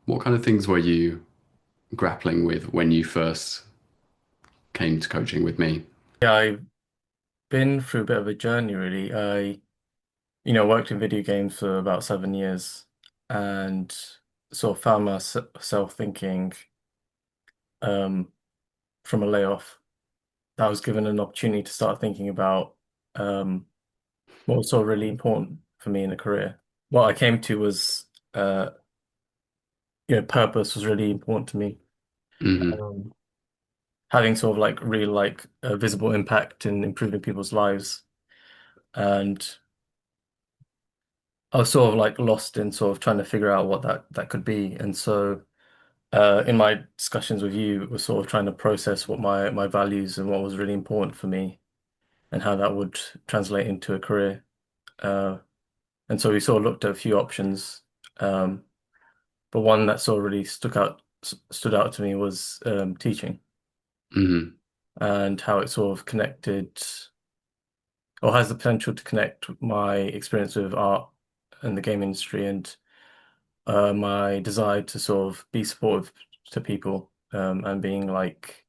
What kind of things were you grappling with when you first came to coaching with me? Yeah, I've been through a bit of a journey really. Worked in video games for about 7 years and sort of found myself thinking um, from a layoff that I was given an opportunity to start thinking about um, what was sort of really important for me in a career. What I came to was, uh, purpose was really important to me. Hmm. Um, Having sort of like really like a visible impact in improving people's lives. And I was sort of like lost in sort of trying to figure out what that could be. And so in my discussions with you, was sort of trying to process what my values and what was really important for me and how that would translate into a career. Uh, and so we sort of looked at a few options. Um, but one that sort of really stood out to me was teaching Hmm. and how it sort of connected or has the potential to connect my experience with art and the game industry and my desire to sort of be supportive to people and being like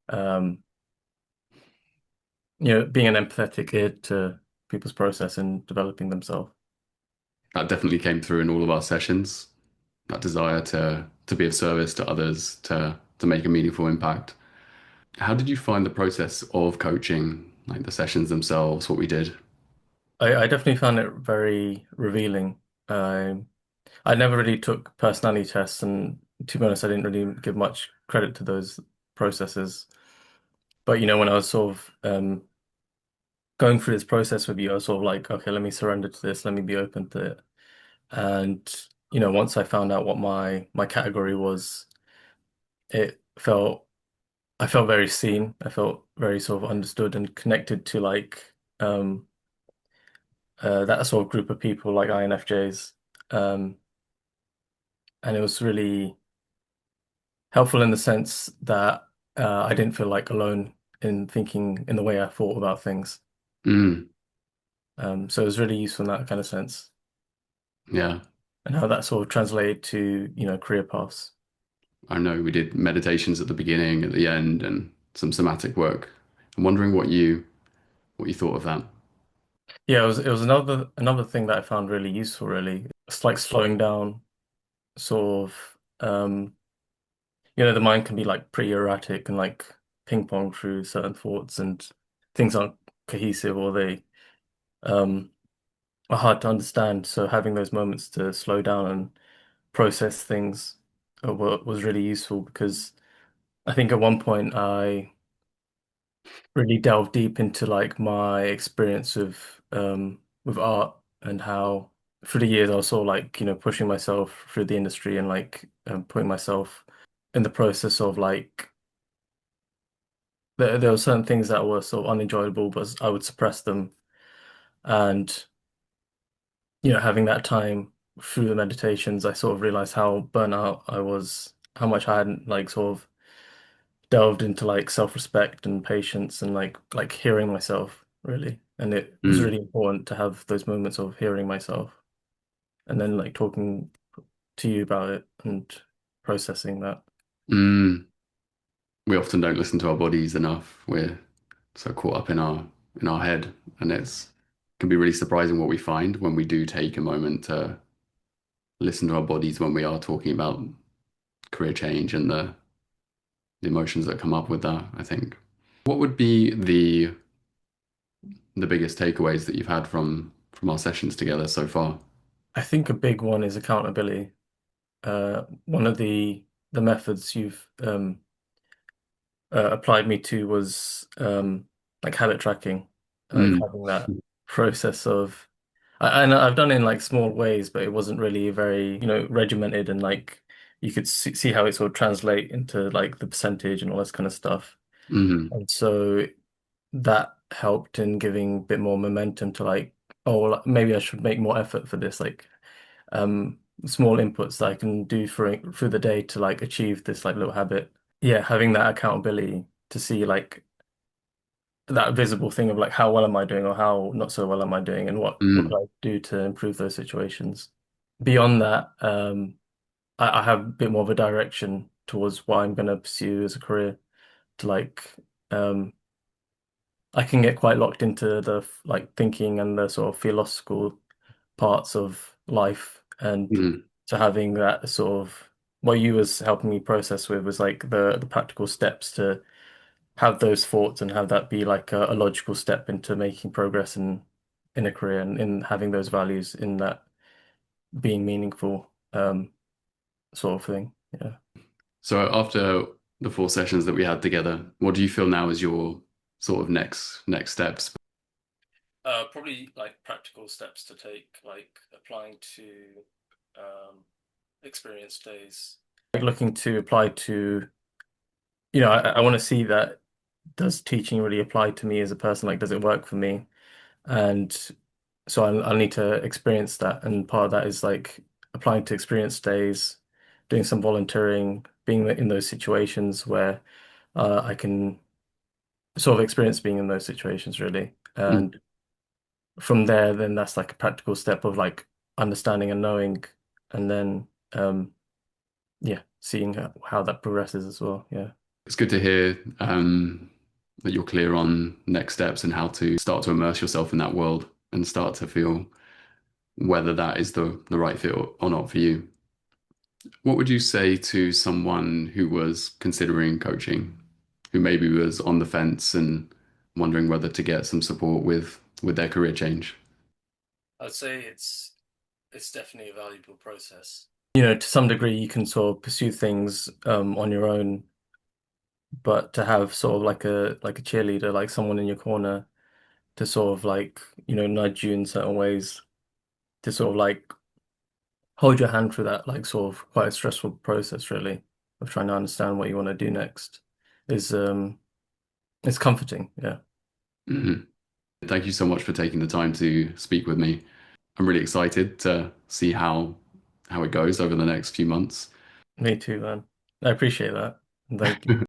um, being an empathetic ear to people's process and developing themselves. That definitely came through in all of our sessions. That desire to be of service to others, to make a meaningful impact. How did you find the process of coaching, like the sessions themselves, what we did? I definitely found it very revealing. Um, I never really took personality tests, and to be honest, I didn't really give much credit to those processes. But when I was sort of going through this process with you, I was sort of like, okay, let me surrender to this, let me be open to it. And once I found out what my category was, it felt I felt very seen. I felt very sort of understood and connected to like that sort of group of people like INFJs. Um, and it was really helpful in the sense that I didn't feel like alone in thinking in the way I thought about things. Mm, So it was really useful in that kind of sense yeah, and how that sort of translated to, career paths. I know we did meditations at the beginning, at the end, and some somatic work. I'm wondering what you thought of that. Yeah, it was another thing that I found really useful, really. It's like slowing down, sort of the mind can be like pretty erratic and like ping pong through certain thoughts and things aren't cohesive or they um are hard to understand. So having those moments to slow down and process things was really useful because I think at one point I really delved deep into like my experience with art and how through the years I was sort of like, pushing myself through the industry and like putting myself in the process of like there were certain things that were sort of unenjoyable, but I would suppress them. And, having that time through the meditations, I sort of realized how burnout I was, how much I hadn't like sort of delved into like self-respect and patience and like hearing myself really. And it was Mm, really important to have those moments of hearing myself and then like talking to you about it and processing that. mm. We often don't listen to our bodies enough. We're so caught up in our head, and can be really surprising what we find when we do take a moment to listen to our bodies when we are talking about career change and the emotions that come up with that, I think. What would be the biggest takeaways that you've had from our sessions together so far? I think a big one is accountability. One of the methods you've applied me to was like habit tracking, like Mm, having that process of and I've done it in like small ways, but it wasn't really very, regimented and like you could see how it sort of translate into like the percentage and all this kind of stuff. mm, And so that helped in giving a bit more momentum to like, oh, well, maybe I should make more effort for this, like small inputs that I can do through the day to like achieve this like little habit. Yeah, having that accountability to see like that visible thing of like how well am I doing or how not so well am I doing and what could mm, I do to improve those situations. Beyond that, I have a bit more of a direction towards what I'm going to pursue as a career. To like, um, I can get quite locked into the like thinking and the sort of philosophical parts of life, and Mhm. so having that sort of what you was helping me process with was like the practical steps to have those thoughts and have that be like a logical step into making progress in a career and in having those values in that being meaningful sort of thing. Yeah. So after the 4 sessions that we had together, what do you feel now is your sort of next steps? Probably like practical steps to take, like applying to experience days. Like looking to apply to, I want to see that does teaching really apply to me as a person? Like, does it work for me? And so I need to experience that. And part of that is like applying to experience days, doing some volunteering, being in those situations where I can sort of experience being in those situations really. Mm. And from there, then that's like a practical step of like understanding and knowing, and then yeah, seeing how that progresses as well. Yeah, It's good to hear that you're clear on next steps and how to start to immerse yourself in that world and start to feel whether that is the right fit or not for you. What would you say to someone who was considering coaching, who maybe was on the fence and wondering whether to get some support with their career change? I'd say it's definitely a valuable process. To some degree, you can sort of pursue things on your own, but to have sort of like a cheerleader, like someone in your corner to sort of like, nudge you in certain ways, to sort of like hold your hand through that like sort of quite a stressful process really of trying to understand what you want to do next is it's comforting. Yeah. Mhm. Thank you so much for taking the time to speak with me. I'm really excited to see how it goes over the next few months. Me too, man. I appreciate that. And thank you.